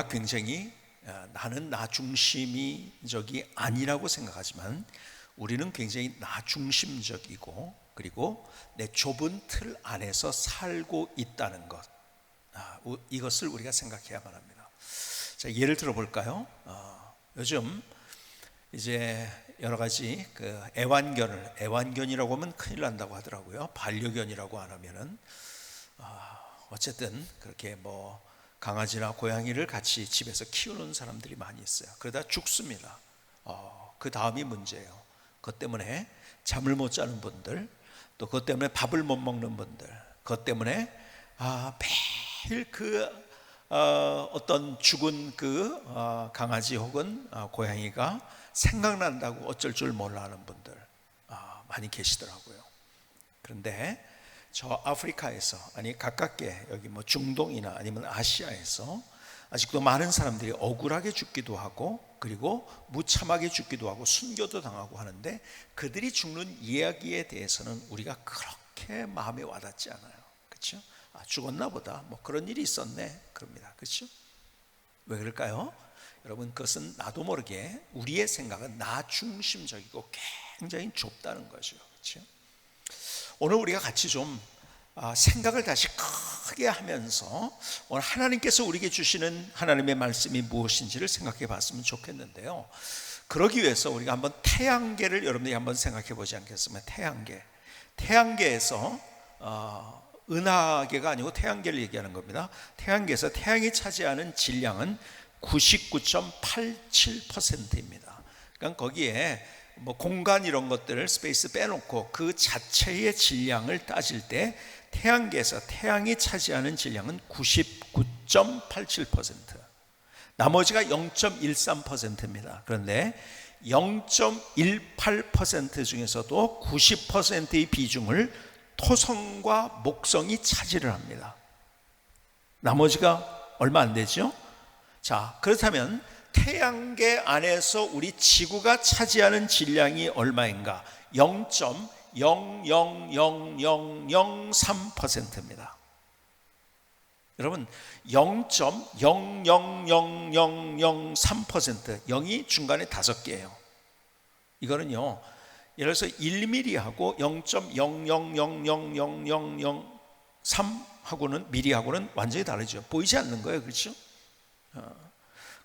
우리가 굉장히 나는 나 중심적이 아니라고 생각하지만 우리는 굉장히 나 중심적이고 그리고 내 좁은 틀 안에서 살고 있다는 것, 이것을 우리가 생각해야만 합니다. 자, 예를 들어 볼까요? 요즘 이제 여러 가지 그 애완견이라고 하면 큰일 난다고 하더라고요. 반려견이라고 안 하면은 어쨌든 그렇게 뭐 강아지나 고양이를 같이 집에서 키우는 사람들이 많이 있어요. 그러다 죽습니다. 그 다음이 문제예요. 그것 때문에 잠을 못 자는 분들, 또 그것 때문에 밥을 못 먹는 분들, 그것 때문에 매일 어떤 죽은 강아지 혹은 고양이가 생각난다고 어쩔 줄 몰라 하는 분들 많이 계시더라고요. 그런데 저 아프리카에서, 아니 가깝게 여기 뭐 중동이나 아니면 아시아에서 아직도 많은 사람들이 억울하게 죽기도 하고 그리고 무참하게 죽기도 하고 순교도 당하고 하는데, 그들이 죽는 이야기에 대해서는 우리가 그렇게 마음에 와닿지 않아요. 그렇죠? 죽었나 보다, 뭐 그런 일이 있었네, 그럽니다. 그렇죠? 왜 그럴까요? 여러분, 그것은 나도 모르게 우리의 생각은 나 중심적이고 굉장히 좁다는 거죠. 그렇죠? 오늘 우리가 같이 좀 생각을 다시 크게 하면서 오늘 하나님께서 우리에게 주시는 하나님의 말씀이 무엇인지를 생각해 봤으면 좋겠는데요. 그러기 위해서 우리가 한번 태양계를 여러분들이 한번 생각해 보지 않겠습니까? 태양계에서 은하계가 아니고 태양계를 얘기하는 겁니다. 태양계에서 태양이 차지하는 질량은 99.87%입니다. 그러니까 거기에 뭐 공간 이런 것들을 스페이스 빼놓고 그 자체의 질량을 따질 때 태양계에서 태양이 차지하는 질량은 99.87%, 나머지가 0.13%입니다. 그런데 0.18% 중에서도 90%의 비중을 토성과 목성이 차지를 합니다. 나머지가 얼마 안 되죠? 자, 그렇다면 태양계 안에서 우리 지구가 차지하는 질량이 얼마인가? 0.000003%입니다. 여러분, 0.000003%, 0이 중간에 5개예요. 이거는요, 예를 들어서 1mm하고 0.00000003하고는 미리하고는 완전히 다르죠. 보이지 않는 거예요. 그렇죠?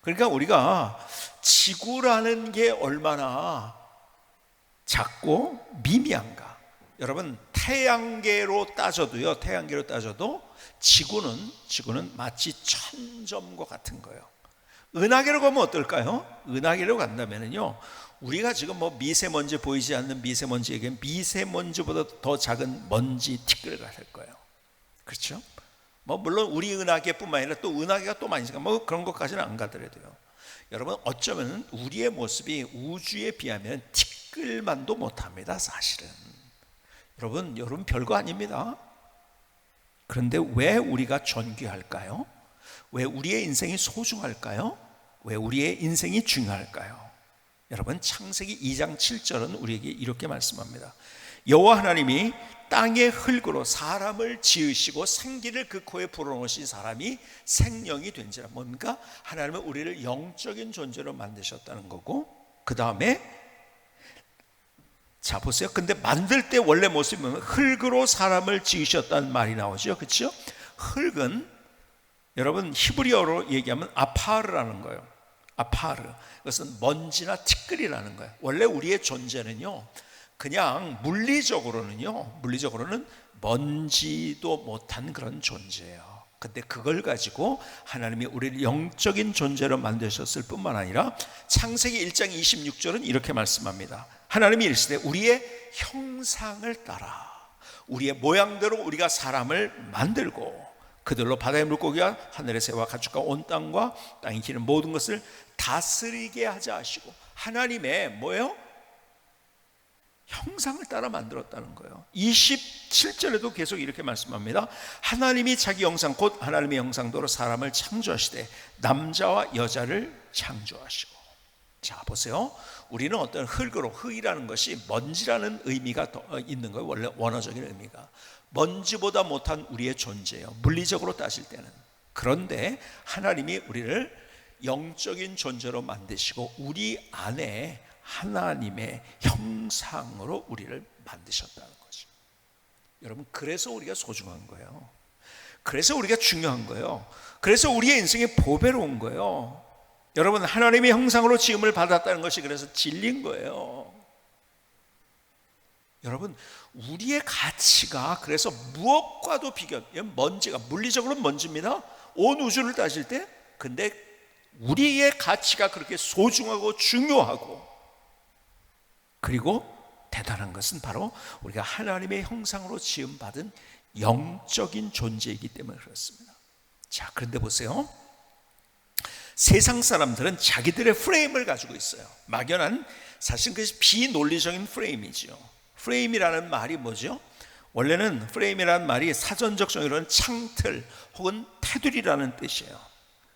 그러니까 우리가 지구라는 게 얼마나 작고 미미한가. 여러분, 태양계로 따져도 지구는 마치 천점과 같은 거예요. 은하계로 가면 어떨까요? 은하계로 간다면요, 우리가 지금 뭐 미세먼지, 보이지 않는 미세먼지에게 미세먼지보다 더 작은 먼지 티끌 같을 거예요. 그렇죠? 뭐 물론 우리 은하계뿐만 아니라 또 은하계가 또 많이 있으니까 뭐 그런 것까지는 안 가더라도요. 여러분, 어쩌면 우리의 모습이 우주에 비하면 티끌만도 못합니다. 사실은 여러분 별거 아닙니다. 그런데 왜 우리가 존귀할까요? 왜 우리의 인생이 소중할까요? 왜 우리의 인생이 중요할까요? 여러분, 창세기 2장 7절은 우리에게 이렇게 말씀합니다. 여호와 하나님이 땅의 흙으로 사람을 지으시고 생기를 그 코에 불어넣으신 사람이 생명이 된지라. 뭡니까? 하나님은 우리를 영적인 존재로 만드셨다는 거고, 그 다음에 자 보세요. 근데 만들 때 원래 모습이 뭐냐면 흙으로 사람을 지으셨다는 말이 나오죠. 그렇죠? 흙은 여러분 히브리어로 얘기하면 아파르라는 거예요. 아파르, 그것은 먼지나 티끌이라는 거예요. 원래 우리의 존재는요, 그냥 물리적으로는 먼지도 못한 그런 존재예요. 근데 그걸 가지고 하나님이 우리를 영적인 존재로 만드셨을 뿐만 아니라 창세기 1장 26절은 이렇게 말씀합니다. 하나님이 이르시되 우리의 형상을 따라 우리의 모양대로 우리가 사람을 만들고 그들로 바다의 물고기와 하늘의 새와 가축과 온 땅과 땅이 기는 모든 것을 다스리게 하자 하시고, 하나님의 뭐예요? 형상을 따라 만들었다는 거예요. 27절에도 계속 이렇게 말씀합니다. 하나님이 자기 형상 곧 하나님의 형상대로 사람을 창조하시되 남자와 여자를 창조하시고. 자 보세요. 우리는 어떤 흙이라는 것이 먼지라는 의미가 더 있는 거예요. 원래 원어적인 의미가 먼지보다 못한 우리의 존재예요, 물리적으로 따질 때는. 그런데 하나님이 우리를 영적인 존재로 만드시고 우리 안에 하나님의 형상으로 우리를 만드셨다는 거죠. 여러분, 그래서 우리가 소중한 거예요. 그래서 우리가 중요한 거예요. 그래서 우리의 인생이 보배로운 거예요. 여러분, 하나님의 형상으로 지음을 받았다는 것이 그래서 진리인 거예요. 여러분, 우리의 가치가 그래서 무엇과도 비교, 먼지가 물리적으로는 먼지입니다. 온 우주를 따질 때. 근데 우리의 가치가 그렇게 소중하고 중요하고, 그리고 대단한 것은 바로 우리가 하나님의 형상으로 지음받은 영적인 존재이기 때문에 그렇습니다. 자, 그런데 보세요. 세상 사람들은 자기들의 프레임을 가지고 있어요. 막연한, 사실 그것이 비논리적인 프레임이죠. 프레임이라는 말이 뭐죠? 원래는 프레임이라는 말이 사전적 정의로는 창틀 혹은 테두리라는 뜻이에요.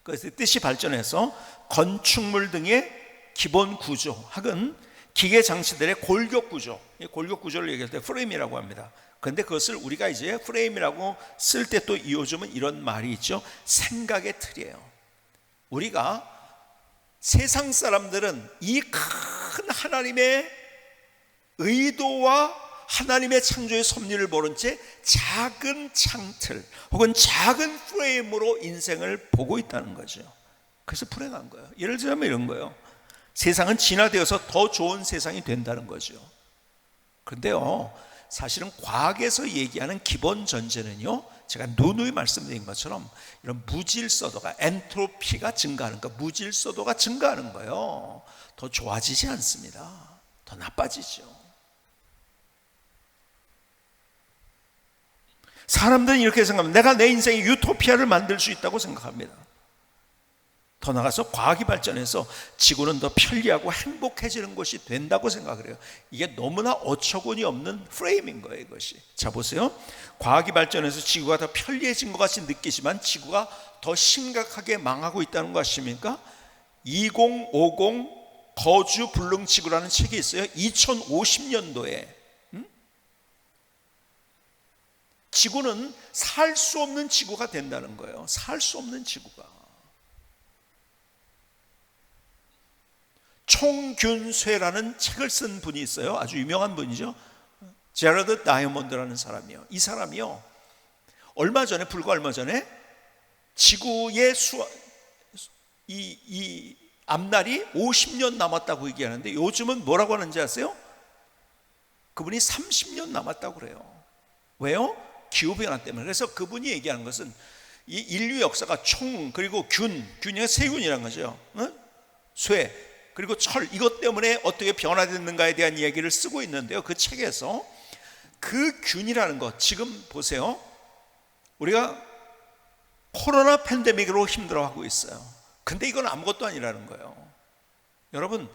그래서 뜻이 발전해서 건축물 등의 기본 구조 혹은 기계 장치들의 골격 구조, 골격 구조를 얘기할 때 프레임이라고 합니다. 그런데 그것을 우리가 이제 프레임이라고 쓸 때 또 요즘은 이런 말이 있죠. 생각의 틀이에요. 우리가 세상 사람들은 이 큰 하나님의 의도와 하나님의 창조의 섭리를 모른 채 작은 창틀 혹은 작은 프레임으로 인생을 보고 있다는 거죠. 그래서 불행한 거예요. 예를 들자면 이런 거예요. 세상은 진화되어서 더 좋은 세상이 된다는 거죠. 그런데요, 사실은 과학에서 얘기하는 기본 전제는요, 제가 누누이 말씀드린 것처럼 이런 무질서도가, 엔트로피가 증가하는 거, 무질서도가 증가하는 거예요. 더 좋아지지 않습니다. 더 나빠지죠. 사람들은 이렇게 생각합니다. 내가 내 인생에 유토피아를 만들 수 있다고 생각합니다. 더 나아가서 과학이 발전해서 지구는 더 편리하고 행복해지는 것이 된다고 생각을 해요. 이게 너무나 어처구니 없는 프레임인 거예요, 이것이. 자, 보세요. 과학이 발전해서 지구가 더 편리해진 것 같이 느끼지만 지구가 더 심각하게 망하고 있다는 거 아십니까? 2050 거주 불능 지구라는 책이 있어요. 2050년도에 지구는 살 수 없는 지구가 된다는 거예요. 살 수 없는 지구가. 총균쇠라는 책을 쓴 분이 있어요. 아주 유명한 분이죠. 제러드 다이아몬드라는 사람이요. 이 사람이요, 불과 얼마 전에 지구의 이 앞날이 50년 남았다고 얘기하는데 요즘은 뭐라고 하는지 아세요? 그분이 30년 남았다고 그래요. 왜요? 기후변화 때문에. 그래서 그분이 얘기하는 것은 이 인류 역사가 총, 그리고 균이 세균이라는 거죠. 쇠, 그리고 철, 이것 때문에 어떻게 변화됐는가에 대한 이야기를 쓰고 있는데요. 그 책에서 그 균이라는 것, 지금 보세요. 우리가 코로나 팬데믹으로 힘들어하고 있어요. 근데 이건 아무것도 아니라는 거예요. 여러분,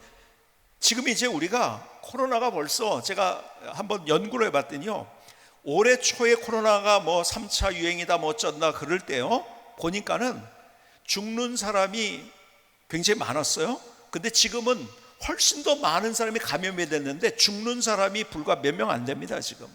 지금 이제 우리가 코로나가 벌써, 제가 한번 연구를 해봤더니요, 올해 초에 코로나가 뭐 3차 유행이다 뭐 어쩐다 그럴 때요, 보니까는 죽는 사람이 굉장히 많았어요. 근데 지금은 훨씬 더 많은 사람이 감염이 됐는데 죽는 사람이 불과 몇 명 안 됩니다, 지금.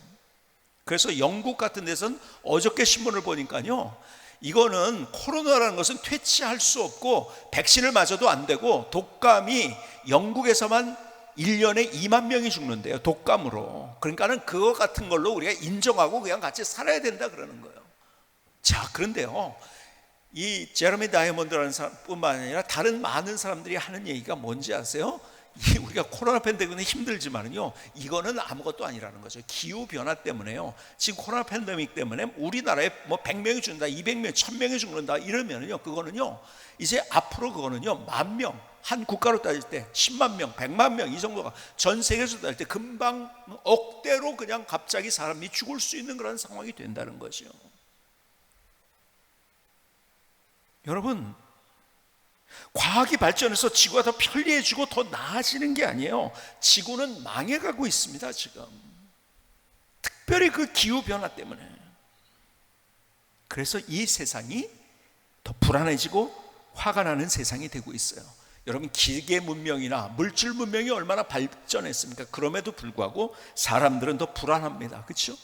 그래서 영국 같은 데서는 어저께 신문을 보니까요, 이거는 코로나라는 것은 퇴치할 수 없고 백신을 맞아도 안 되고 독감이 영국에서만 1년에 2만 명이 죽는데요, 독감으로. 그러니까는 그거 같은 걸로 우리가 인정하고 그냥 같이 살아야 된다 그러는 거예요. 자, 그런데요, 이 제러미 다이아몬드라는 사람뿐만 아니라 다른 많은 사람들이 하는 얘기가 뭔지 아세요? 우리가 코로나 팬데믹은 힘들지만요, 이거는 아무것도 아니라는 거죠. 기후 변화 때문에요. 지금 코로나 팬데믹 때문에 우리나라에 뭐 100명이 죽는다, 200명, 1000명이 죽는다 이러면은요, 그거는요, 이제 앞으로 그거는요, 10,000명, 한 국가로 따질 때 10만 명, 100만 명 이 정도가 전 세계에서 따질 때 금방 억대로 그냥 갑자기 사람이 죽을 수 있는 그런 상황이 된다는 거죠. 여러분, 과학이 발전해서 지구가 더 편리해지고 더 나아지는 게 아니에요. 지구는 망해가고 있습니다, 지금. 특별히 그 기후변화 때문에. 그래서 이 세상이 더 불안해지고 화가 나는 세상이 되고 있어요. 여러분, 기계 문명이나 물질 문명이 얼마나 발전했습니까? 그럼에도 불구하고 사람들은 더 불안합니다, 그렇죠?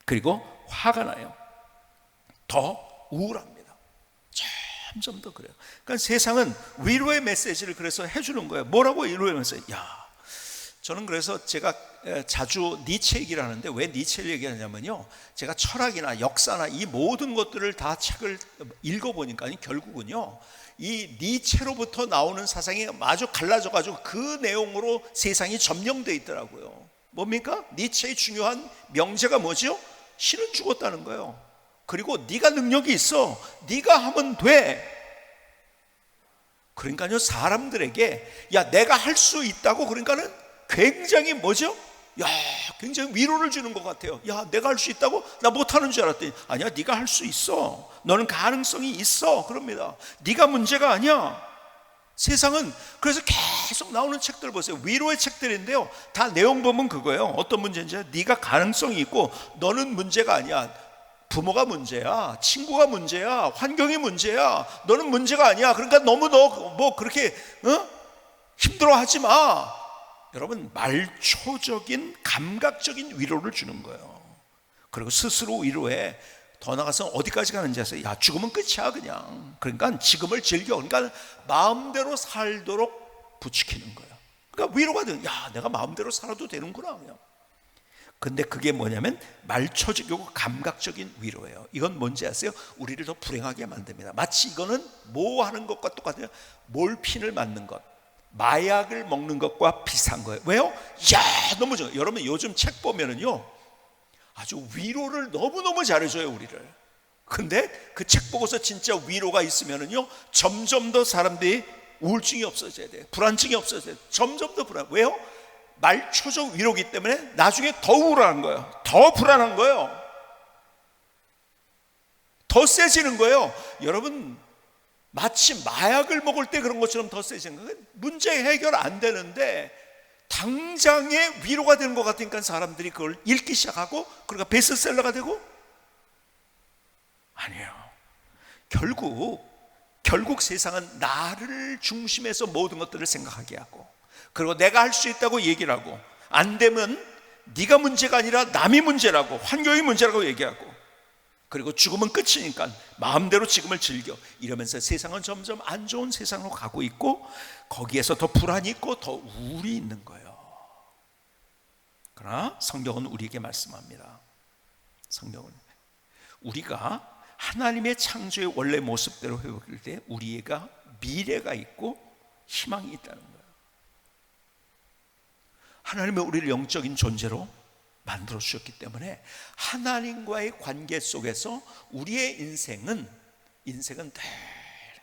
그리고 화가 나요. 더 우울합니다. 점점 더 그래요. 그러니까 세상은 위로의 메시지를 그래서 해주는 거예요. 뭐라고 위로의 메시지? 저는 그래서 제가 자주 니체 얘기를 하는데, 왜 니체를 얘기하냐면요, 제가 철학이나 역사나 이 모든 것들을 다 책을 읽어보니까 결국은요, 이 니체로부터 나오는 사상이 아주 갈라져가지고 그 내용으로 세상이 점령되어 있더라고요. 뭡니까? 니체의 중요한 명제가 뭐죠? 신은 죽었다는 거예요. 그리고 네가 능력이 있어, 네가 하면 돼. 그러니까요, 사람들에게 내가 할 수 있다고, 그러니까는 굉장히 뭐죠? 굉장히 위로를 주는 것 같아요. 내가 할 수 있다고? 나 못하는 줄 알았더니 아니야, 네가 할 수 있어. 너는 가능성이 있어. 그럽니다. 네가 문제가 아니야. 세상은 그래서 계속 나오는 책들 보세요. 위로의 책들인데요, 다 내용 보면 그거예요. 어떤 문제인지, 네가 가능성이 있고 너는 문제가 아니야. 부모가 문제야, 친구가 문제야, 환경이 문제야. 너는 문제가 아니야. 그러니까 너무 너 그렇게 힘들어하지 마. 여러분, 말초적인 감각적인 위로를 주는 거예요. 그리고 스스로 위로해. 더 나가서 어디까지 가는지 아세요? 죽으면 끝이야 그냥. 그러니까 지금을 즐겨. 그러니까 마음대로 살도록 부추기는 거예요. 그러니까 위로가 되는, 내가 마음대로 살아도 되는구나 그냥. 근데 그게 뭐냐면 말초적이고 감각적인 위로예요. 이건 뭔지 아세요? 우리를 더 불행하게 만듭니다. 마치 이거는 뭐 하는 것과 똑같아요. 몰핀을 맞는 것, 마약을 먹는 것과 비슷한 거예요. 왜요? 너무 좋아요. 여러분, 요즘 책 보면은요, 아주 위로를 너무너무 잘해줘요, 우리를. 근데 그 책 보고서 진짜 위로가 있으면은요, 점점 더 사람들이 우울증이 없어져야 돼요. 불안증이 없어져야 돼요. 점점 더 불안. 왜요? 말초적 위로기 때문에 나중에 더 우울한 거예요. 더 불안한 거예요. 더 세지는 거예요. 여러분, 마치 마약을 먹을 때 그런 것처럼 더 세지는 거예요. 문제 해결 안 되는데 당장에 위로가 되는 것 같으니까 사람들이 그걸 읽기 시작하고, 그러니까 베스트셀러가 되고. 아니에요. 결국 세상은 나를 중심에서 모든 것들을 생각하게 하고, 그리고 내가 할 수 있다고 얘기를 하고, 안 되면 네가 문제가 아니라 남이 문제라고, 환경이 문제라고 얘기하고, 그리고 죽으면 끝이니까 마음대로 지금을 즐겨. 이러면서 세상은 점점 안 좋은 세상으로 가고 있고, 거기에서 더 불안이 있고 더 우울이 있는 거예요. 그러나 성경은 우리에게 말씀합니다. 성경은 우리가 하나님의 창조의 원래 모습대로 회복할 때 우리가 미래가 있고 희망이 있다는 거예요. 하나님은 우리를 영적인 존재로 만들어 주셨기 때문에 하나님과의 관계 속에서 우리의 인생은 늘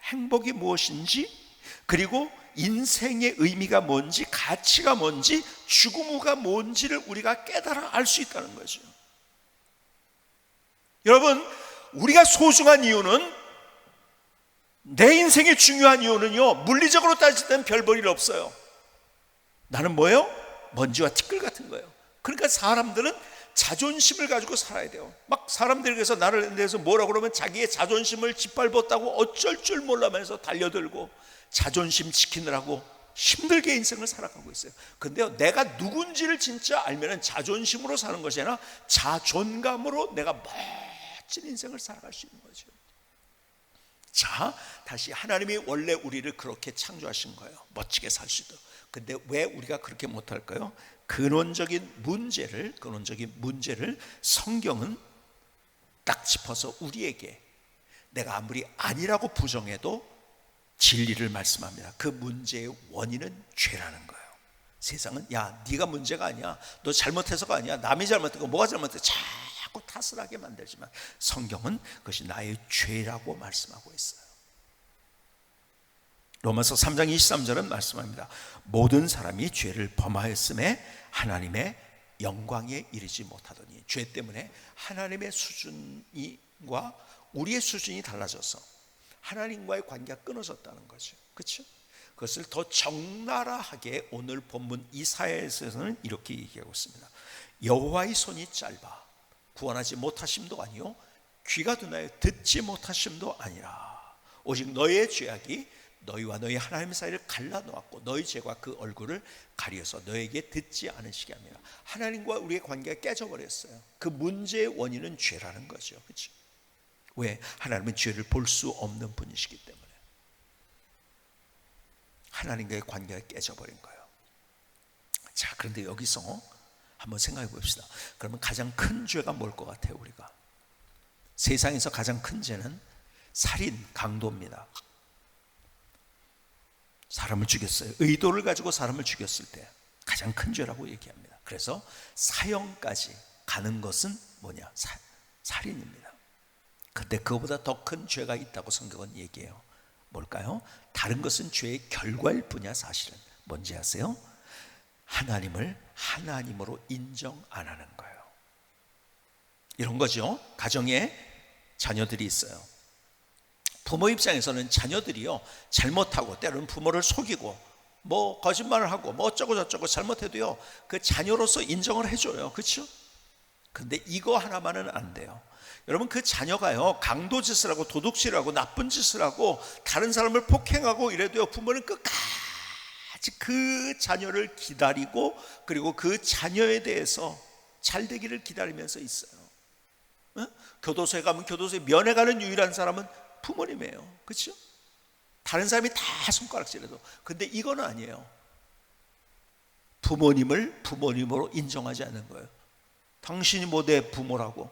행복이 무엇인지, 그리고 인생의 의미가 뭔지, 가치가 뭔지, 죽음가 뭔지를 우리가 깨달아 알 수 있다는 거죠. 여러분, 우리가 소중한 이유는, 내 인생이 중요한 이유는요, 물리적으로 따질 때는 별 볼 일 없어요. 나는 뭐예요? 먼지와 티끌 같은 거예요. 그러니까 사람들은 자존심을 가지고 살아야 돼요. 막 사람들에게서 나를 대해서 뭐라고 그러면 자기의 자존심을 짓밟았다고 어쩔 줄 몰라면서 달려들고 자존심 지키느라고 힘들게 인생을 살아가고 있어요. 근데요, 내가 누군지를 진짜 알면은 자존심으로 사는 것이 아니라 자존감으로 내가 멋진 인생을 살아갈 수 있는 거죠. 자, 다시 하나님이 원래 우리를 그렇게 창조하신 거예요. 멋지게 살 수 있도록. 근데 왜 우리가 그렇게 못할까요? 근원적인 문제를 성경은 딱 짚어서 우리에게, 내가 아무리 아니라고 부정해도 진리를 말씀합니다. 그 문제의 원인은 죄라는 거예요. 세상은 네가 문제가 아니야, 너 잘못해서가 아니야, 남이 잘못했고 뭐가 잘못해, 자꾸 탓을 하게 만들지만 성경은 그것이 나의 죄라고 말씀하고 있어요. 로마서 3장 23절은 말씀합니다. 모든 사람이 죄를 범하였음에 하나님의 영광에 이르지 못하더니. 죄 때문에 하나님의 수준과 우리의 수준이 달라져서 하나님과의 관계가 끊어졌다는 거죠. 그렇죠? 그것을 더 적나라하게 오늘 본문 이사야에서는 이렇게 얘기하고 있습니다. 여호와의 손이 짧아 구원하지 못하심도 아니요 귀가 둔하여 듣지 못하심도 아니라 오직 너의 죄악이 너희와 너희 하나님 사이를 갈라놓았고 너희 죄가 그 얼굴을 가려서 너에게 듣지 않으시게 합니다. 하나님과 우리의 관계가 깨져버렸어요. 그 문제의 원인은 죄라는 거죠. 그렇죠? 왜? 하나님은 죄를 볼 수 없는 분이시기 때문에. 하나님과의 관계가 깨져버린 거예요. 자, 그런데 여기서 한번 생각해 봅시다. 그러면 가장 큰 죄가 뭘 것 같아요? 우리가 세상에서 가장 큰 죄는 살인, 강도입니다. 사람을 죽였어요. 의도를 가지고 사람을 죽였을 때 가장 큰 죄라고 얘기합니다. 그래서 사형까지 가는 것은 뭐냐? 살인입니다. 근데 그거보다 더 큰 죄가 있다고 성경은 얘기해요. 뭘까요? 다른 것은 죄의 결과일 뿐이야. 사실은 뭔지 아세요? 하나님을 하나님으로 인정 안 하는 거예요. 이런 거죠. 가정에 자녀들이 있어요. 부모 입장에서는 자녀들이요, 잘못하고 때로는 부모를 속이고 뭐 거짓말을 하고 뭐 어쩌고 저쩌고 잘못해도요, 그 자녀로서 인정을 해줘요. 그렇죠? 근데 이거 하나만은 안 돼요. 여러분, 그 자녀가요 강도 짓을 하고 도둑질을 하고 나쁜 짓을 하고 다른 사람을 폭행하고 이래도요, 부모는 끝까지 그 자녀를 기다리고 그리고 그 자녀에 대해서 잘 되기를 기다리면서 있어요. 응? 교도소에 가면 교도소에 면회 가는 유일한 사람은 부모님이에요. 그렇죠? 다른 사람이 다 손가락질해도. 근데 이건 아니에요. 부모님을 부모님으로 인정하지 않는 거예요. 당신이 뭐 내 부모라고,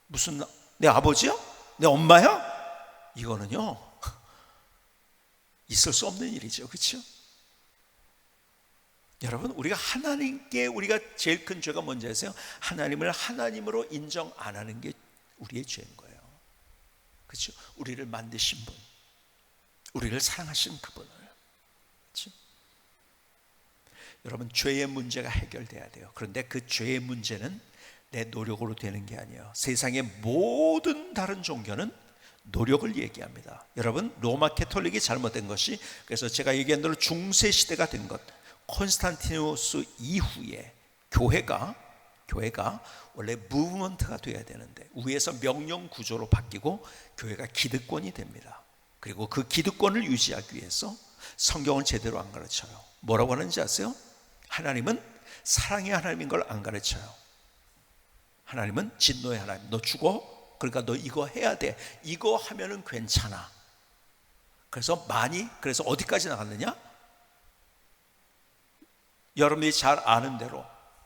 무슨 내 아버지야? 내 엄마야? 이거는요 있을 수 없는 일이죠. 그렇죠? 여러분, 우리가 하나님께 우리가 제일 큰 죄가 뭔지 아세요? 하나님을 하나님으로 인정 안 하는 게 우리의 죄인 거예요. 그렇죠? 우리를 만드신 분, 우리를 사랑하신 그분을. 그렇죠? 여러분, 죄의 문제가 해결돼야 돼요. 그런데 그 죄의 문제는 내 노력으로 되는 게 아니에요. 세상의 모든 다른 종교는 노력을 얘기합니다. 여러분, 로마 캐톨릭이 잘못된 것이, 그래서 제가 얘기한 대로 중세 시대가 된 것, 콘스탄티누스 이후에 교회가 원래 무브먼트가 돼야 되는데 위에서 명령 구조로 바뀌고 교회가 기득권이 됩니다. 그리고 그 기득권을 유지하기 위해서 성경을 제대로 안 가르쳐요. 뭐라고 하는지 아세요? 하나님은 사랑의 하나님인 걸 안 가르쳐요. 하나님은 진노의 하나님. 너 죽어? 그러니까 너 이거 해야 돼. 이거 하면은 괜찮아. 그래서 어디까지 나갔느냐? 여러분이 잘 아는 대로,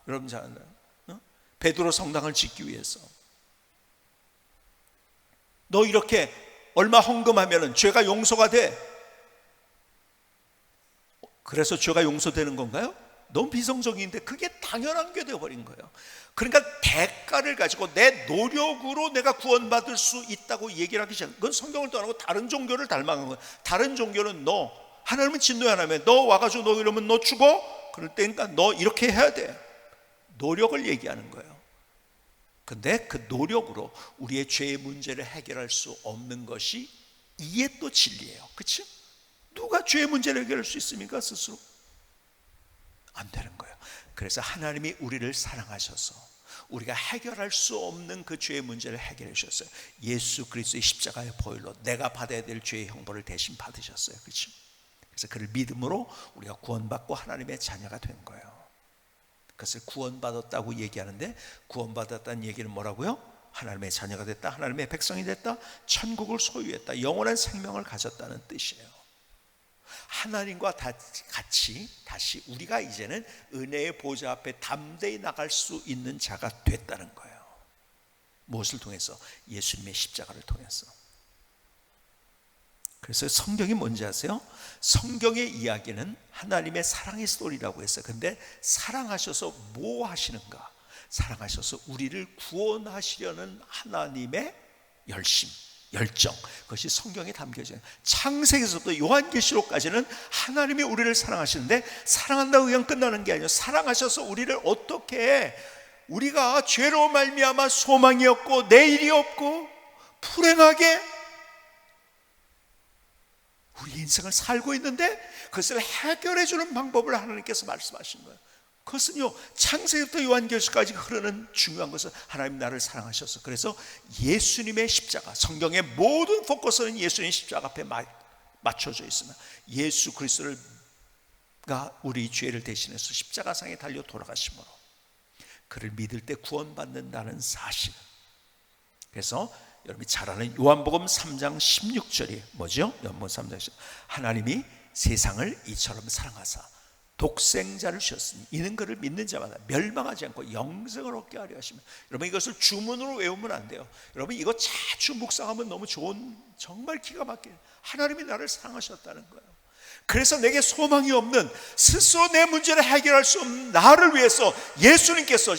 여러분 잘 아는 대로, 베드로 성당을 짓기 위해서 너 이렇게 얼마 헌금하면은 죄가 용서가 돼. 그래서 죄가 용서되는 건가요? 너무 비성적인데 그게 당연한 게 되어버린 거예요. 그러니까 대가를 가지고 내 노력으로 내가 구원받을 수 있다고 얘기를 하기 시작해요. 그건 성경을 떠나고 다른 종교를 닮아간 거예요. 다른 종교는 너, 하나님은 진노의 하나님이야. 너 와가지고 너 이러면 너 죽어? 그럴 때니까 너 이렇게 해야 돼. 노력을 얘기하는 거예요. 근데 그 노력으로 우리의 죄의 문제를 해결할 수 없는 것이 이게 또 진리예요. 그렇죠? 누가 죄의 문제를 해결할 수 있습니까? 스스로? 안 되는 거예요. 그래서 하나님이 우리를 사랑하셔서 우리가 해결할 수 없는 그 죄의 문제를 해결해 주셨어요. 예수 그리스도의 십자가의 보혈로 내가 받아야 될 죄의 형벌을 대신 받으셨어요. 그렇죠? 그래서 그를 믿음으로 우리가 구원받고 하나님의 자녀가 된 거예요. 그것을 구원받았다고 얘기하는데, 구원받았다는 얘기는 뭐라고요? 하나님의 자녀가 됐다, 하나님의 백성이 됐다, 천국을 소유했다, 영원한 생명을 가졌다는 뜻이에요. 하나님과 같이 다시 우리가 이제는 은혜의 보좌 앞에 담대히 나갈 수 있는 자가 됐다는 거예요. 무엇을 통해서? 예수님의 십자가를 통해서. 그래서 성경이 뭔지 아세요? 성경의 이야기는 하나님의 사랑의 스토리라고 했어요. 근데 사랑하셔서 뭐 하시는가? 사랑하셔서 우리를 구원하시려는 하나님의 열정, 그것이 성경에 담겨져 있어요. 창세기에서부터 요한계시록까지는 하나님이 우리를 사랑하시는데, 사랑한다고 그냥 끝나는 게 아니에요. 사랑하셔서 우리를 어떻게, 우리가 죄로 말미암아 소망이 없고 내일이 없고 불행하게 우리 인생을 살고 있는데 그것을 해결해 주는 방법을 하나님께서 말씀하신 거예요. 그것은요, 창세기부터 요한계시록까지 흐르는 중요한 것은 하나님 나를 사랑하셔서, 그래서 예수님의 십자가, 성경의 모든 포커스는 예수님의 십자가 앞에 맞춰져 있습니다. 예수 그리스도가 우리 죄를 대신해서 십자가상에 달려 돌아가심으로 그를 믿을 때 구원받는다는 사실. 그래서 여러분이 잘 아는 요한복음 3장 16절이 뭐죠? 요한복음 3장 16절. 하나님이 세상을 이처럼 사랑하사 독생자를 주셨으니 이는 그를 믿는 자마다 멸망하지 않고 영생을 얻게 하려 하시면. 여러분 이것을 주문으로 외우면 안 돼요. 여러분 이거 자주 묵상하면 너무 좋은, 정말 기가 막히는, 하나님이 나를 사랑하셨다는 거예요. 그래서 내게 소망이 없는, 스스로 내 문제를 해결할 수 없는 나를 위해서 예수님께서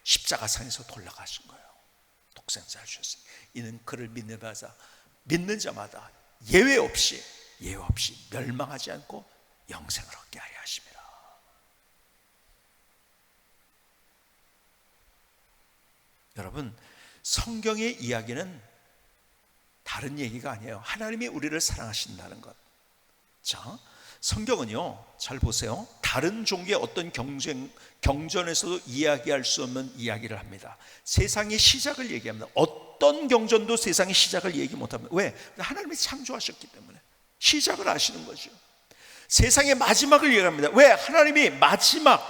십자가상에서 돌아가신 거예요. 독생자를 주셨으니 이는 그를 믿는 자마다 예외 없이 멸망하지 않고 영생을 얻게 하려 하십니다. 여러분, 성경의 이야기는 다른 얘기가 아니에요. 하나님이 우리를 사랑하신다는 것. 자, 성경은요, 잘 보세요. 다른 종교의 어떤 경전에서도 이야기할 수 없는 이야기를 합니다. 세상의 시작을 얘기합니다. 어떤 경전도 세상의 시작을 얘기 못합니다. 왜? 하나님이 창조하셨기 때문에 시작을 아시는 거죠. 세상의 마지막을 얘기합니다. 왜? 하나님이 마지막.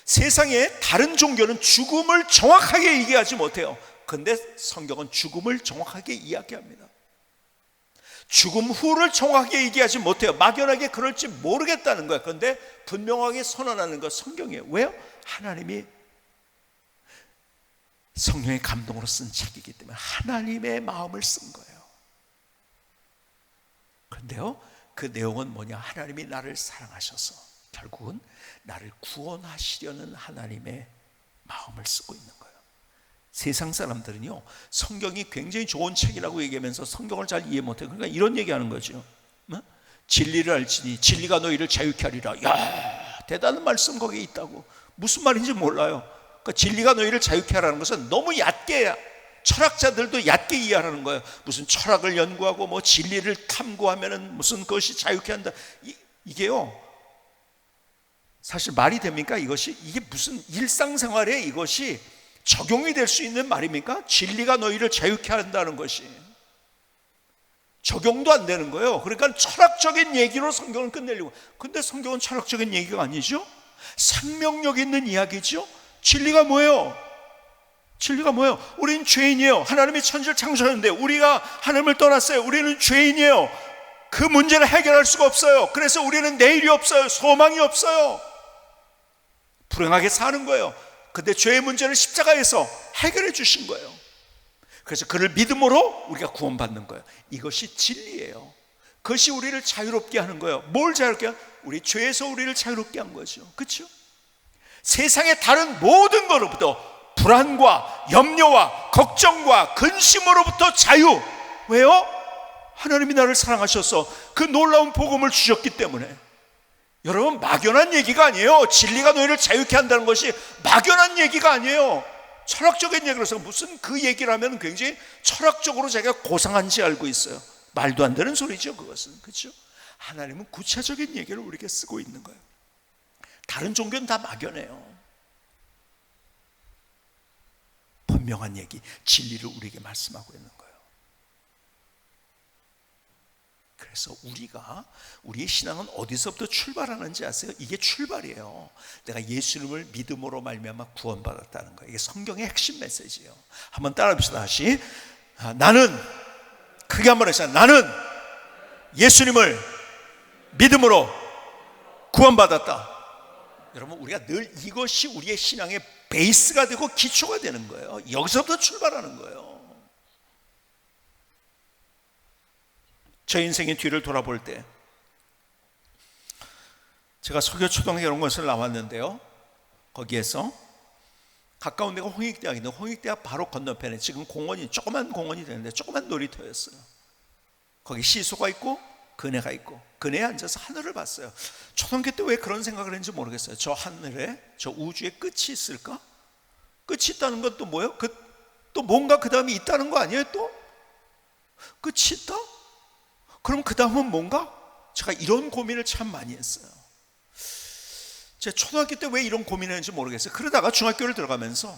세상의 다른 종교는 죽음을 정확하게 얘기하지 못해요. 그런데 성경은 죽음을 정확하게 이야기합니다. 죽음 후를 정확하게 얘기하지 못해요. 막연하게 그럴지 모르겠다는 거예요. 그런데 분명하게 선언하는 것 성경이에요. 왜요? 하나님이 성령의 감동으로 쓴 책이기 때문에 하나님의 마음을 쓴 거예요. 그런데요, 그 내용은 뭐냐? 하나님이 나를 사랑하셔서 결국은 나를 구원하시려는 하나님의 마음을 쓰고 있는 거예요. 세상 사람들은요, 성경이 굉장히 좋은 책이라고 얘기하면서 성경을 잘 이해 못해요. 그러니까 이런 얘기하는 거죠. 진리를 알지니 진리가 너희를 자유케 하리라. 야, 대단한 말씀 거기에 있다고. 무슨 말인지 몰라요. 그러니까 진리가 너희를 자유케 하라는 것은 너무 얕게, 철학자들도 얕게 이해하라는 거예요. 무슨 철학을 연구하고 뭐 진리를 탐구하면은 무슨 그것이 자유케 한다. 이게요, 사실 말이 됩니까? 이게 무슨 일상생활에 이것이 적용이 될 수 있는 말입니까? 진리가 너희를 자유케 한다는 것이 적용도 안 되는 거예요. 그러니까 철학적인 얘기로 성경을 끝내려고. 근데 성경은 철학적인 얘기가 아니죠. 생명력 있는 이야기죠. 진리가 뭐예요? 진리가 뭐예요? 우리는 죄인이에요. 하나님이 천지를 창조하는데 우리가 하나님을 떠났어요. 우리는 죄인이에요. 그 문제를 해결할 수가 없어요. 그래서 우리는 내일이 없어요. 소망이 없어요. 불행하게 사는 거예요. 근데 죄의 문제를 십자가에서 해결해 주신 거예요. 그래서 그를 믿음으로 우리가 구원받는 거예요. 이것이 진리예요. 그것이 우리를 자유롭게 하는 거예요. 뭘 자유롭게 하냐? 우리 죄에서 우리를 자유롭게 한 거죠. 그렇죠? 세상의 다른 모든 것으로부터, 불안과 염려와 걱정과 근심으로부터 자유. 왜요? 하나님이 나를 사랑하셔서 그 놀라운 복음을 주셨기 때문에. 여러분, 막연한 얘기가 아니에요. 진리가 너희를 자유케 한다는 것이 막연한 얘기가 아니에요. 철학적인 얘기로서 무슨 그 얘기를 하면 굉장히 철학적으로 자기가 고상한지 알고 있어요. 말도 안 되는 소리죠, 그것은. 그렇죠? 하나님은 구체적인 얘기를 우리에게 쓰고 있는 거예요. 다른 종교는 다 막연해요. 분명한 얘기, 진리를 우리에게 말씀하고 있는 거예요. 그래서 우리의 신앙은 어디서부터 출발하는지 아세요? 이게 출발이에요. 내가 예수님을 믿음으로 말미암아 구원받았다는 거예요. 이게 성경의 핵심 메시지예요. 한번 따라합시다. 다시. 나는, 크게 한번 해서, 나는 예수님을 믿음으로 구원받았다. 여러분, 우리가 늘 이것이 우리의 신앙의 베이스가 되고 기초가 되는 거예요. 여기서부터 출발하는 거예요. 저 인생의 뒤를 돌아볼 때, 제가 서교초등학교 이런 것을 나왔는데요, 거기에서 가까운 데가 홍익대학인데 홍익대학 바로 건너편에 지금 공원이, 조그만 공원이 되는데 조그만 놀이터였어요. 거기 시소가 있고 그네가 있고, 그네에 앉아서 하늘을 봤어요. 초등학교 때 왜 그런 생각을 했는지 모르겠어요. 저 하늘에, 저 우주에 끝이 있을까? 끝이 있다는 건 또 뭐예요? 또 뭔가 그 다음에 있다는 거 아니에요? 또? 끝이 있다? 그럼 그 다음은 뭔가? 제가 이런 고민을 참 많이 했어요. 제가 초등학교 때 왜 이런 고민을 했는지 모르겠어요. 그러다가 중학교를 들어가면서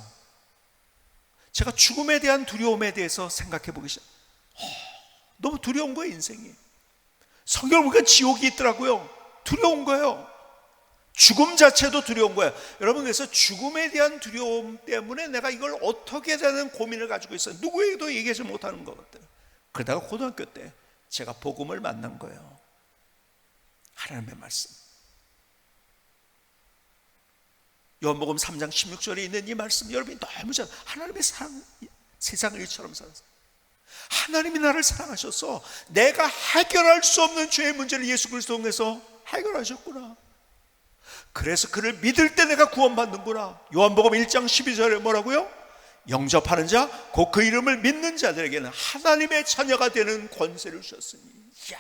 제가 죽음에 대한 두려움에 대해서 생각해 보기 시작. 너무 두려운 거예요, 인생이. 성경을 보니까 지옥이 있더라고요. 두려운 거예요. 죽음 자체도 두려운 거예요. 여러분, 그래서 죽음에 대한 두려움 때문에 내가 이걸 어떻게 되는 고민을 가지고 있어요. 누구에게도 얘기하지 못하는 것 같아요. 그러다가 고등학교 때 제가 복음을 만난 거예요. 하나님의 말씀. 요한복음 3장 16절에 있는 이 말씀, 여러분이 너무 잘, 하나님의 사랑, 세상을 일처럼 살아서 하나님이 나를 사랑하셔서 내가 해결할 수 없는 죄의 문제를 예수 그리스도 통해서 해결하셨구나. 그래서 그를 믿을 때 내가 구원받는구나. 요한복음 1장 12절에 뭐라고요? 영접하는 자, 곧 그 이름을 믿는 자들에게는 하나님의 자녀가 되는 권세를 주셨으니. 이야,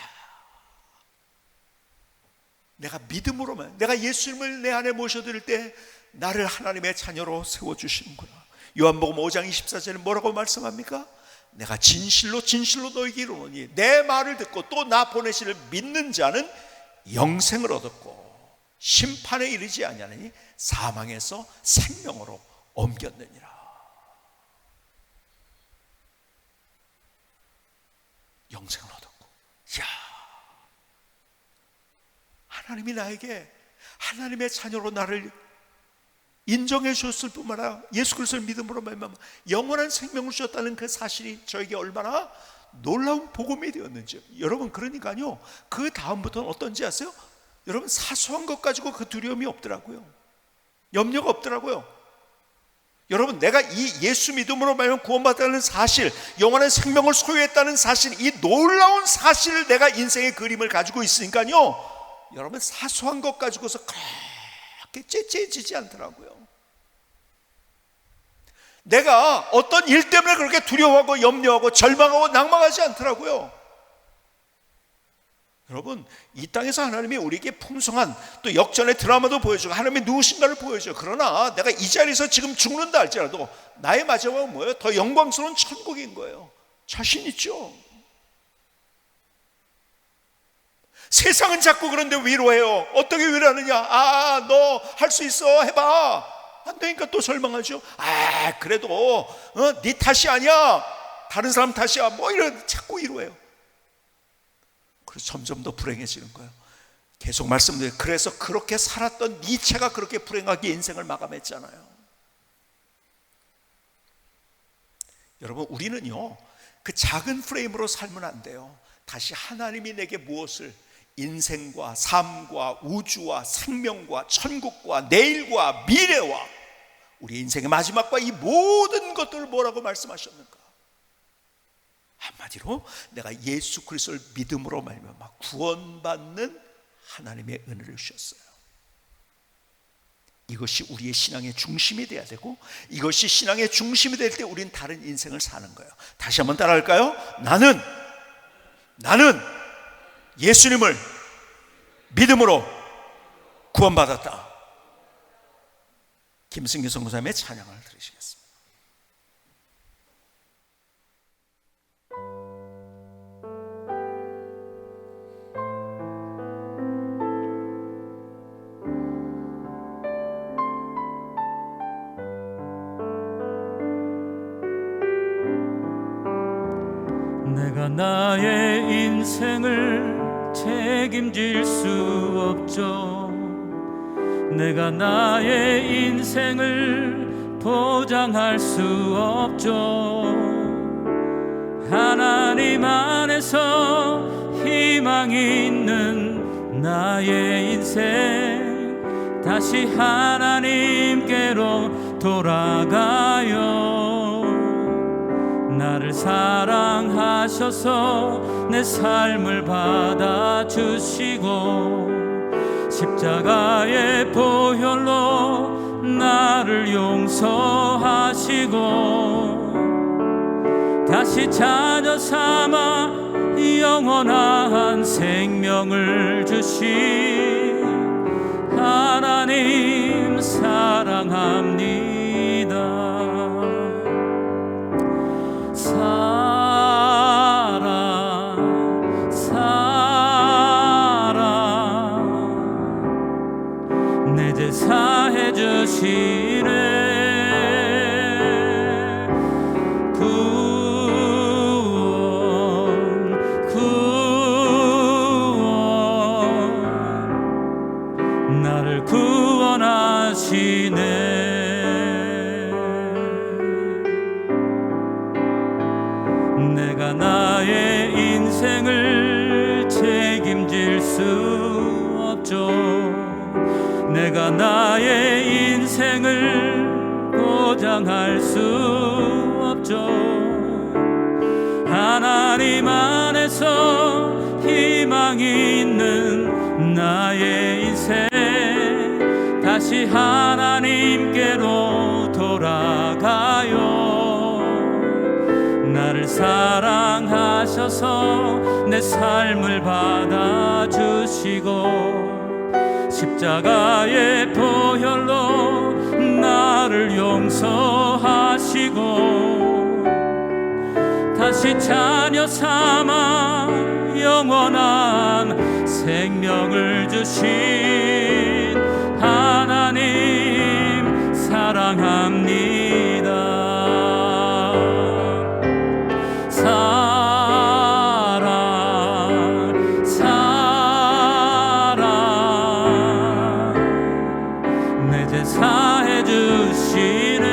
내가 믿음으로만, 내가 예수님을 내 안에 모셔드릴 때 나를 하나님의 자녀로 세워주시는구나. 요한복음 5장 24절에 뭐라고 말씀합니까? 내가 진실로 진실로 너에게 이르노니 내 말을 듣고 또 나 보내시를 믿는 자는 영생을 얻었고 심판에 이르지 아니하느니 사망에서 생명으로 옮겼느니라. 영생을 얻었고, 이야, 하나님이 나에게 하나님의 자녀로 나를 인정해 주셨을 뿐만 아니라 예수 그리스도를 믿음으로 말미암아 영원한 생명을 주셨다는 그 사실이 저에게 얼마나 놀라운 복음이 되었는지. 여러분, 그러니까요, 그 다음부터는 어떤지 아세요? 여러분, 사소한 것 가지고 그 두려움이 없더라고요. 염려가 없더라고요. 여러분, 내가 이 예수 믿음으로 말미암아 구원받았다는 사실, 영원한 생명을 소유했다는 사실, 이 놀라운 사실을 내가 인생의 그림을 가지고 있으니까요, 여러분, 사소한 것 가지고서 그렇게 째째지지 않더라고요. 내가 어떤 일 때문에 그렇게 두려워하고 염려하고 절망하고 낭망하지 않더라고요. 여러분, 이 땅에서 하나님이 우리에게 풍성한 또 역전의 드라마도 보여주고 하나님이 누구신가를 보여줘요. 그러나 내가 이 자리에서 지금 죽는다 할지라도 나의 마지막은 뭐예요? 더 영광스러운 천국인 거예요. 자신 있죠? 세상은 자꾸 그런데 위로해요. 어떻게 위로하느냐? 아, 너 할 수 있어, 해봐. 안 되니까 또 절망하죠. 아, 그래도 네 탓이 아니야, 다른 사람 탓이야, 뭐 이런 자꾸 위로해요. 그래서 점점 더 불행해지는 거예요. 계속 말씀드려요. 그래서 그렇게 살았던 니체가 그렇게 불행하게 인생을 마감했잖아요. 여러분, 우리는요, 그 작은 프레임으로 살면 안 돼요. 다시 하나님이 내게 무엇을, 인생과 삶과 우주와 생명과 천국과 내일과 미래와 우리 인생의 마지막과 이 모든 것들을 뭐라고 말씀하셨는가? 한마디로 내가 예수 그리스도를 믿음으로 말미암아 구원받는 하나님의 은혜를 주셨어요. 이것이 우리의 신앙의 중심이 돼야 되고, 이것이 신앙의 중심이 될 때 우리는 다른 인생을 사는 거예요. 다시 한번 따라할까요? 나는 예수님을 믿음으로 구원받았다. 김승규 선교사님의 찬양을 들으시겠습니다. 내가 나의 인생을 책임질 수 없죠. 내가 나의 인생을 보장할 수 없죠. 하나님 안에서 희망이 있는 나의 인생, 다시 하나님께로 돌아가요. 나를 사랑하셔서 내 삶을 받아주시고 십자가의 보혈로 나를 용서하시고 다시 자녀 삼아 영원한 생명을 주신 하나님 사랑합니다. 내 제사 해주시네. 구원 나를 인생을 책임질 수 없죠. 내가 나의 인생을 보장할 수 없죠. 하나님 안에서 희망이 있는 나의 인생, 다시 하나님께로 돌아가요. 나를 사랑하셔서 내 삶을 받아주시고 십자가의 보혈로 나를 용서하시고 다시 자녀 삼아 영원한 생명을 주신 하나님 사랑합니다. 내 제사 해주시네.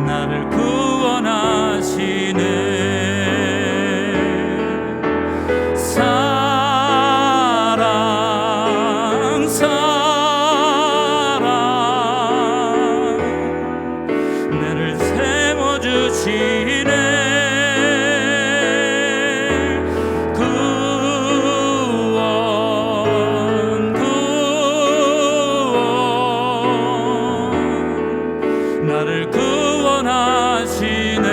나를 구원하시네. 나를 세워주시네. 나를 구원하시네.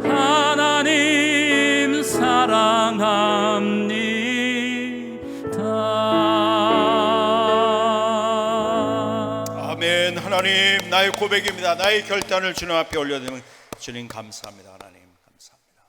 하나님 사랑합니다. 아멘. 하나님, 나의 고백입니다. 나의 결단을 주님 앞에 올려드리면 주님 감사합니다. 하나님 감사합니다.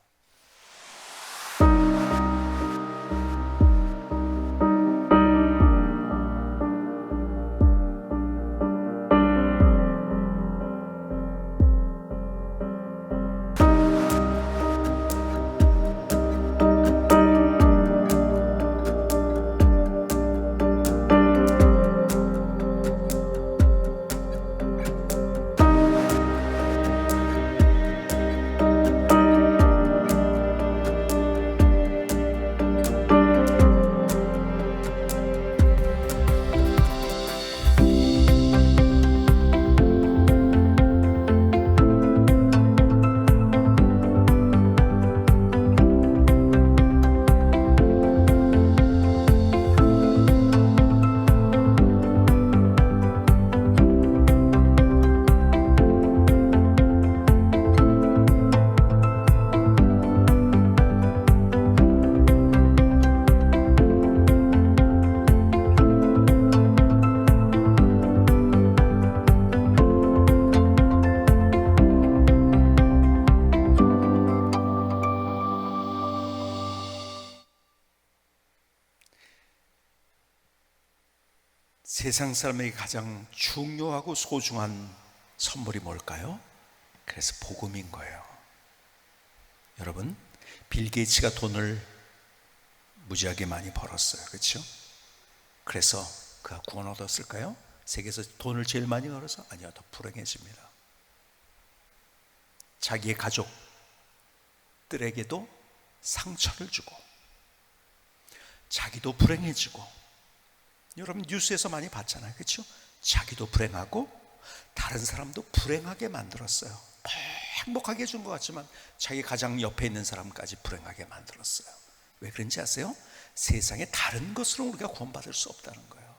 세상 사람에게 가장 중요하고 소중한 선물이 뭘까요? 그래서 복음인 거예요. 여러분, 빌 게이츠가 돈을 무지하게 많이 벌었어요. 그렇죠? 그래서 그가 구원 얻었을까요? 세계에서 돈을 제일 많이 벌어서? 아니요, 더 불행해집니다. 자기의 가족들에게도 상처를 주고 자기도 불행해지고, 여러분 뉴스에서 많이 봤잖아요. 그렇죠? 자기도 불행하고 다른 사람도 불행하게 만들었어요. 행복하게 해준 것 같지만 자기 가장 옆에 있는 사람까지 불행하게 만들었어요. 왜 그런지 아세요? 세상에 다른 것으로 우리가 구원받을 수 없다는 거예요.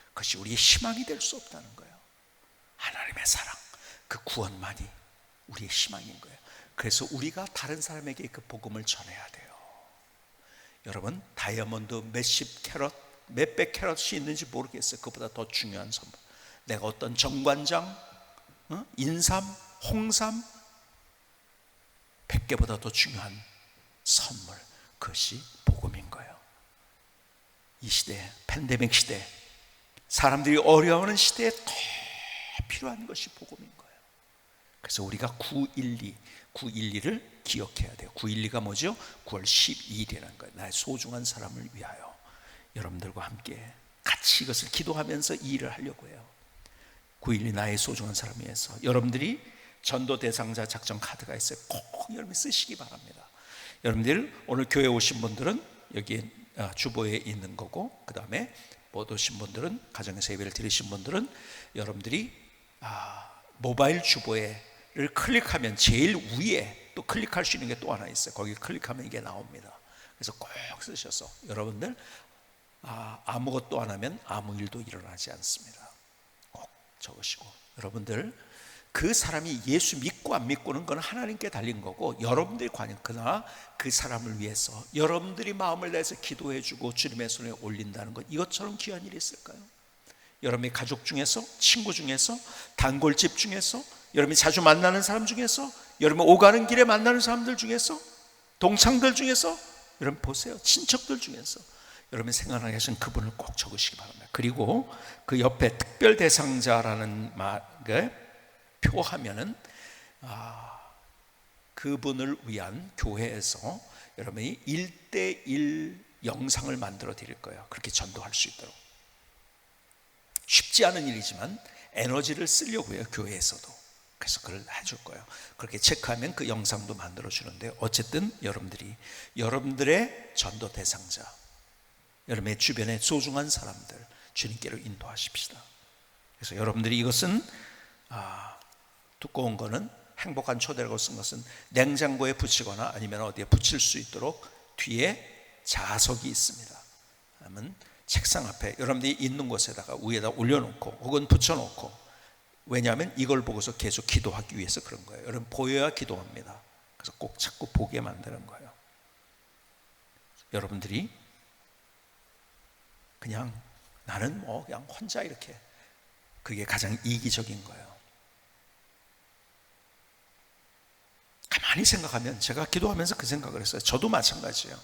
그것이 우리의 희망이 될 수 없다는 거예요. 하나님의 사랑, 그 구원만이 우리의 희망인 거예요. 그래서 우리가 다른 사람에게 그 복음을 전해야 돼요. 여러분, 다이아몬드 몇십 캐럿, 몇백 캐럿이 있는지 모르겠어요. 그보다 더 중요한 선물, 내가 어떤 정관장, 인삼, 홍삼 100개보다 더 중요한 선물, 그것이 복음인 거예요. 이 시대, 팬데믹 시대, 사람들이 어려워하는 시대에 더 필요한 것이 복음인 거예요. 그래서 우리가 912를 기억해야 돼요. 912가 뭐죠? 9월 12일이라는 거예요. 나의 소중한 사람을 위하여. 여러분들과 함께 같이 이것을 기도하면서 이 일을 하려고 해요. 912 나의 소중한 사람을 위해서. 여러분들이 전도 대상자 작전 카드가 있어요. 꼭 여러분이 쓰시기 바랍니다. 여러분들 오늘 교회 오신 분들은 여기에 주보에 있는 거고, 그 다음에 못 오신 분들은, 가정에서 예배를 드리신 분들은 여러분들이 모바일 주보를 클릭하면 제일 위에 또 클릭할 수 있는 게 또 하나 있어요. 거기 클릭하면 이게 나옵니다. 그래서 꼭 쓰셔서 여러분들 아무것도 안 하면 아무 일도 일어나지 않습니다. 꼭 적으시고, 여러분들 그 사람이 예수 믿고 안 믿고는 건 하나님께 달린 거고, 여러분들이 관여, 그러나 그 사람을 위해서 여러분들이 마음을 내서 기도해주고 주님의 손에 올린다는 것, 이것처럼 귀한 일이 있을까요? 여러분의 가족 중에서, 친구 중에서, 단골집 중에서, 여러분이 자주 만나는 사람 중에서, 여러분 오가는 길에 만나는 사람들 중에서, 동창들 중에서, 여러분 보세요, 친척들 중에서 여러분이 생각나게 하신 그분을 꼭 적으시기 바랍니다. 그리고 그 옆에 특별 대상자라는 말을 표하면은 그분을 위한 교회에서 여러분이 1:1 영상을 만들어 드릴 거예요. 그렇게 전도할 수 있도록. 쉽지 않은 일이지만 에너지를 쓰려고 해요, 교회에서도. 그래서 그걸 해줄 거예요. 그렇게 체크하면 그 영상도 만들어 주는데, 어쨌든 여러분들의 전도 대상자, 여러분의 주변의 소중한 사람들 주님께로 인도하십시다. 그래서 여러분들이 이것은 두꺼운 거는, 행복한 초대라고 쓴 것은 냉장고에 붙이거나 아니면 어디에 붙일 수 있도록 뒤에 자석이 있습니다. 그러면 책상 앞에 여러분들이 있는 곳에다가 위에다 올려놓고 혹은 붙여놓고, 왜냐하면 이걸 보고서 계속 기도하기 위해서 그런 거예요. 여러분 보여야 기도합니다. 그래서 꼭 자꾸 보게 만드는 거예요. 여러분들이 그냥 나는 그냥 혼자 이렇게, 그게 가장 이기적인 거예요. 가만히 생각하면, 제가 기도하면서 그 생각을 했어요. 저도 마찬가지예요.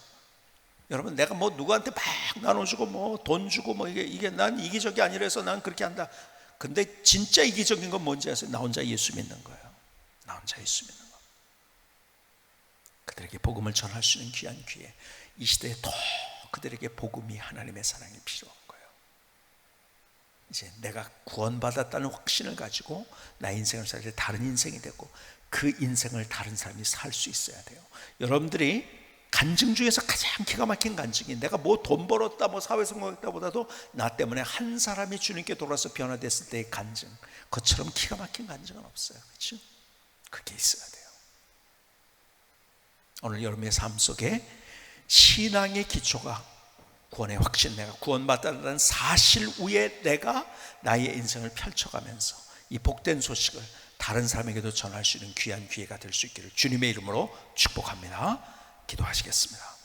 여러분, 내가 누구한테 막 나눠주고 돈 주고 이게 난 이기적이 아니라서 난 그렇게 한다. 근데 진짜 이기적인 건 뭔지 아세요? 나 혼자 예수 믿는 거예요. 나 혼자 예수 믿는 거. 그들에게 복음을 전할 수 있는 귀한 기회. 이 시대에 더 그들에게 복음이, 하나님의 사랑이 필요한 거예요. 이제 내가 구원받았다는 확신을 가지고 나의 인생을 살 때 다른 인생이 되고, 그 인생을 다른 사람이 살 수 있어야 돼요. 여러분들이 간증 중에서 가장 기가 막힌 간증이, 내가 돈 벌었다, 사회 성공했다 보다도 나 때문에 한 사람이 주님께 돌아서 변화됐을 때의 간증, 그것처럼 기가 막힌 간증은 없어요. 그렇죠? 그게 있어야 돼요. 오늘 여러분의 삶 속에 신앙의 기초가 구원의 확신, 내가 구원받았다는 사실 위에 내가 나의 인생을 펼쳐가면서 이 복된 소식을 다른 사람에게도 전할 수 있는 귀한 기회가 될 수 있기를 주님의 이름으로 축복합니다. 기도하시겠습니다.